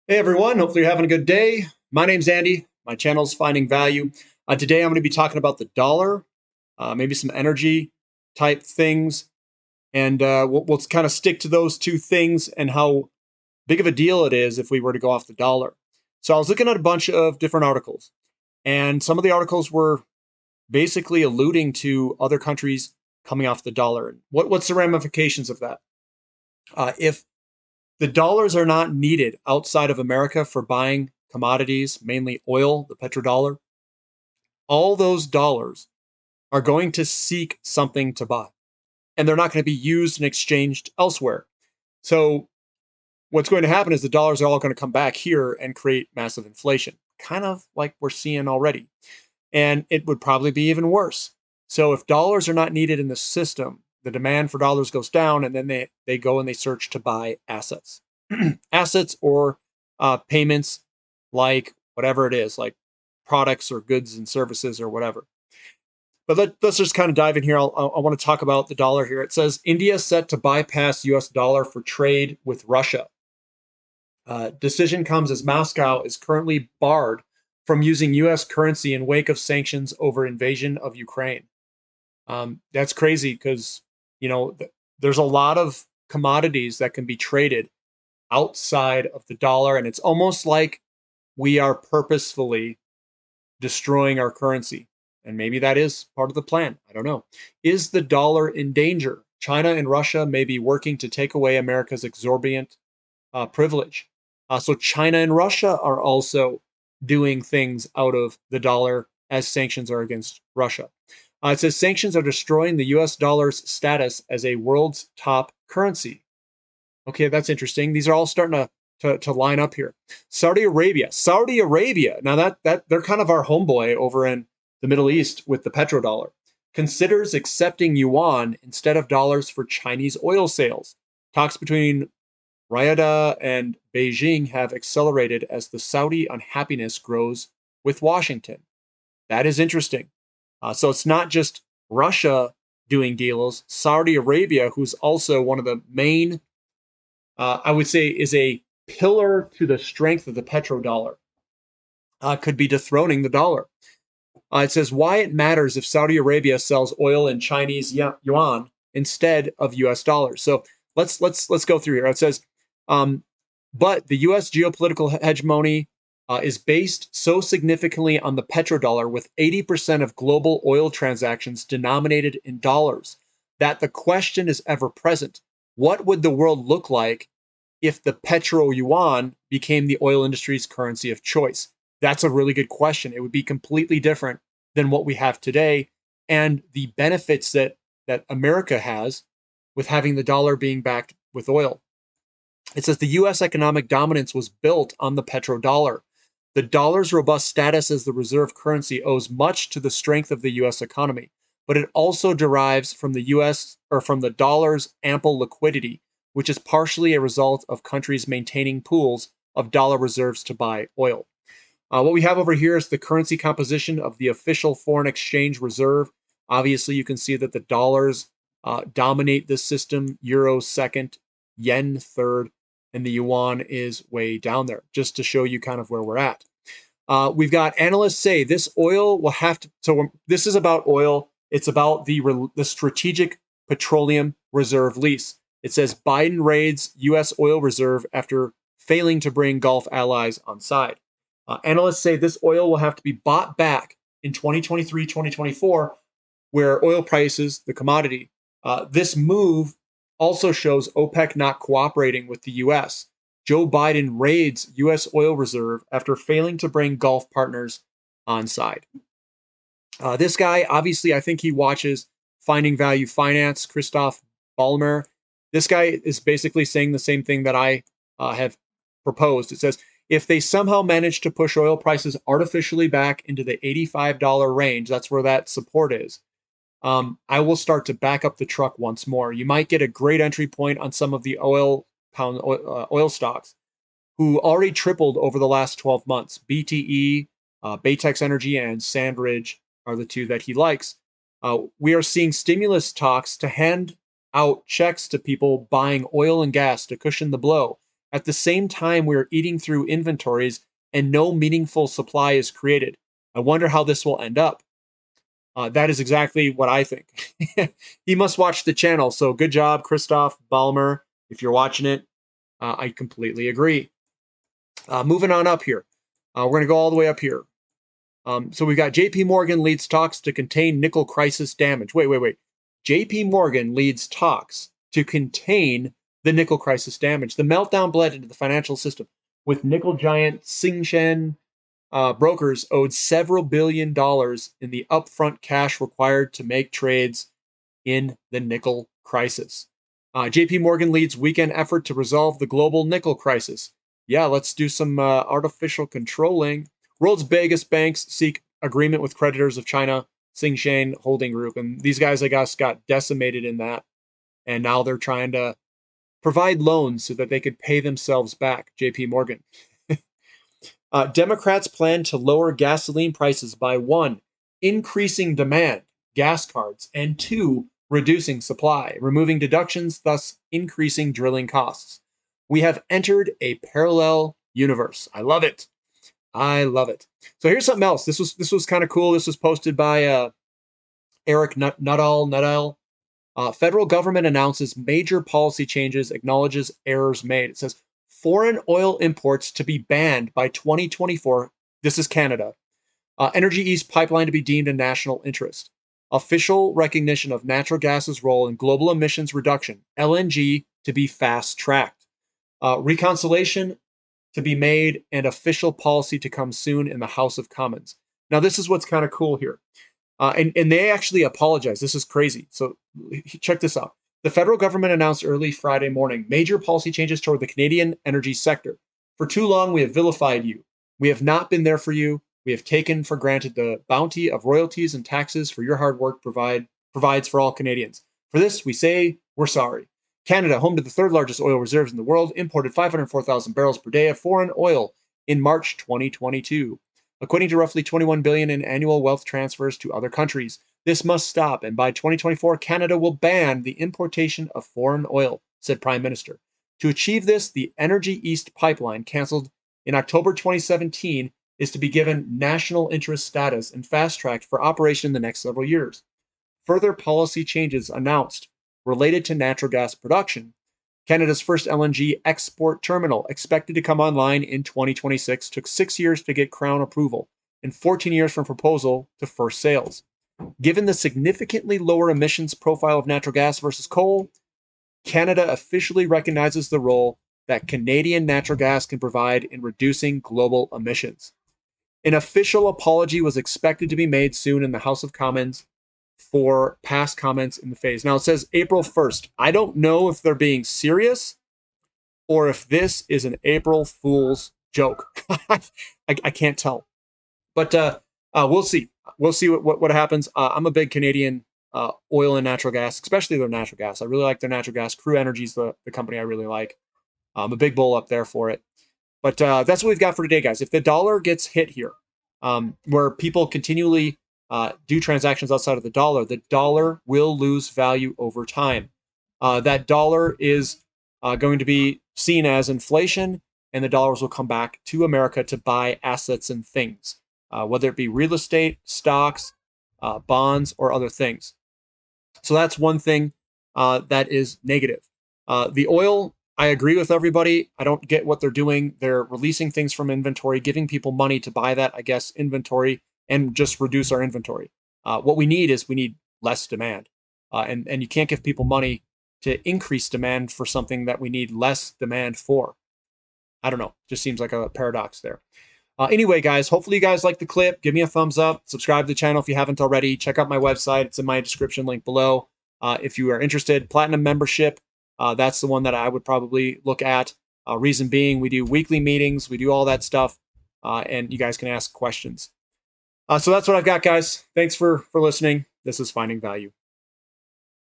Hey everyone, hopefully you're having a good day. My name's Andy. My channel's Finding Value. Today I'm going to be talking about the dollar, maybe some energy type things, and we'll kind of stick to those two things and how big of a deal it is if we were to go off the dollar. So I was looking at a bunch of different articles, and some of the articles were basically alluding to other countries coming off the dollar. What's the ramifications of that? If the dollars are not needed outside of America for buying commodities, mainly oil, the petrodollar. All those dollars are going to seek something to buy, and they're not going to be used and exchanged elsewhere. So, what's going to happen is the dollars are all going to come back here and create massive inflation, kind of like we're seeing already. And it would probably be even worse. So, if dollars are not needed in the system, the demand for dollars goes down, and then they go and they search to buy assets. Assets or payments like whatever it is, like products or goods and services or whatever. But let's just kind of dive in here. I want to talk about the dollar here. It says India set to bypass US dollar for trade with Russia. Decision comes as Moscow is currently barred from using US currency in wake of sanctions over invasion of Ukraine. That's crazy because, there's a lot of commodities that can be traded outside of the dollar. And it's almost like we are purposefully destroying our currency. And maybe that is part of the plan. I don't know. Is the dollar in danger? China and Russia may be working to take away America's exorbitant privilege. So China and Russia are also doing things out of the dollar as sanctions are against Russia. It says sanctions are destroying the US dollar's status as a world's top currency. Okay, that's interesting. These are all starting to line up here. Saudi Arabia. Now that they're kind of our homeboy over in the Middle East with the petrodollar. Considers accepting yuan instead of dollars for Chinese oil sales. Talks between Riyadh and Beijing have accelerated as the Saudi unhappiness grows with Washington. That is interesting. So it's not just Russia doing deals. Saudi Arabia, who's also one of the main I would say is a pillar to the strength of the petrodollar, could be dethroning the dollar. It says why it matters if Saudi Arabia sells oil in Chinese yuan instead of U.S. dollars. So let's go through here. It says, but the U.S. geopolitical hegemony is based so significantly on the petrodollar, with 80% of global oil transactions denominated in dollars, that the question is ever present: what would the world look like if the petro yuan became the oil industry's currency of choice? That's a really good question. It would be completely different than what we have today, and the benefits that America has with having the dollar being backed with oil. It says the US economic dominance was built on the petrodollar. The dollar's robust status as the reserve currency owes much to the strength of the US economy, but it also derives from the US or from the dollar's ample liquidity, which is partially a result of countries maintaining pools of dollar reserves to buy oil. What we have over here is the currency composition of the official foreign exchange reserve. Obviously, you can see that the dollars dominate this system, euro second, yen third, and the yuan is way down there, just to show you kind of where we're at. We've got analysts say this oil will have to, so this is about oil. It's about the strategic petroleum reserve lease. It says Biden raids U.S. oil reserve after failing to bring Gulf allies on side. Analysts say this oil will have to be bought back in 2023, 2024, where oil prices, the commodity, this move also shows OPEC not cooperating with the U.S. Joe Biden raids U.S. oil reserve after failing to bring Gulf partners on side. This guy, obviously, I think he watches Finding Value Finance, Christoph Ballmer. This guy is basically saying the same thing that I have proposed. It says, if they somehow manage to push oil prices artificially back into the $85 range, that's where that support is, I will start to back up the truck once more. You might get a great entry point on some of the oil stocks who already tripled over the last 12 months. BTE, Baytex Energy, and Sandridge are the two that he likes. We are seeing stimulus talks to hand out checks to people buying oil and gas to cushion the blow, At the same time, we're eating through inventories and no meaningful supply is created. I wonder how this will end up. That is exactly what I think. He must watch the channel. So good job, Christoph Ballmer. If you're watching it, I completely agree. Moving on up here. We're going to go all the way up here. So we've got JP Morgan leads talks to contain nickel crisis damage. Wait. JP Morgan leads talks to contain the nickel crisis damage. The meltdown bled into the financial system, with nickel giant Tsingshan brokers owed several $billion in the upfront cash required to make trades in the nickel crisis. JP Morgan leads weekend effort to resolve the global nickel crisis. Yeah, let's do some artificial controlling. World's biggest banks seek agreement with creditors of China Tsingshan Holding Group. And these guys, I guess, got decimated in that. And now they're trying to provide loans so that they could pay themselves back, JP Morgan. Democrats plan to lower gasoline prices by 1, increasing demand, gas cards, and 2, reducing supply, removing deductions, thus increasing drilling costs. We have entered a parallel universe. I love it. I love it. So here's something else. This was kind of cool. This was posted by Eric Nuttall. Federal government announces major policy changes, acknowledges errors made. It says foreign oil imports to be banned by 2024. This is Canada. Energy East pipeline to be deemed a national interest. Official recognition of natural gas's role in global emissions reduction. LNG to be fast-tracked. Reconciliation to be made and official policy to come soon in the House of Commons. Now, this is what's kind of cool here. And they actually apologize. This is crazy. So check this out. The federal government announced early Friday morning major policy changes toward the Canadian energy sector. For too long, we have vilified you. We have not been there for you. We have taken for granted the bounty of royalties and taxes for your hard work provides for all Canadians. For this, we say we're sorry. Canada, home to the third largest oil reserves in the world, imported 504,000 barrels per day of foreign oil in March 2022. Equating to roughly $21 billion in annual wealth transfers to other countries. This must stop, and by 2024, Canada will ban the importation of foreign oil, said Prime Minister. To achieve this, the Energy East pipeline, canceled in October 2017, is to be given national interest status and fast-tracked for operation in the next several years. Further policy changes announced related to natural gas production. Canada's first LNG export terminal, expected to come online in 2026, took 6 years to get Crown approval and 14 years from proposal to first sales. Given the significantly lower emissions profile of natural gas versus coal, Canada officially recognizes the role that Canadian natural gas can provide in reducing global emissions. An official apology was expected to be made soon in the House of Commons for past comments in the phase. Now it says April 1st. I don't know if they're being serious or if this is an April Fool's joke. I can't tell. But we'll see. We'll see what happens. I'm a big Canadian oil and natural gas, especially their natural gas. I really like their natural gas. Crew Energy's the company I really like. I'm a big bull up there for it. But that's what we've got for today, guys. If the dollar gets hit here, where people continually do transactions outside of the dollar will lose value over time. That dollar is going to be seen as inflation, and the dollars will come back to America to buy assets and things, whether it be real estate, stocks, bonds, or other things. So that's one thing that is negative. The oil, I agree with everybody. I don't get what they're doing. They're releasing things from inventory, giving people money to buy that, I guess, inventory, and just reduce our inventory. What we need is less demand. And you can't give people money to increase demand for something that we need less demand for. I don't know. Just seems like a paradox there. Anyway, guys, hopefully you guys like the clip. Give me a thumbs up. Subscribe to the channel if you haven't already. Check out my website. It's in my description link below. If you are interested, Platinum membership. That's the one that I would probably look at. Reason being, we do weekly meetings. We do all that stuff. And you guys can ask questions. So that's what I've got, guys. Thanks for listening. This is Finding Value.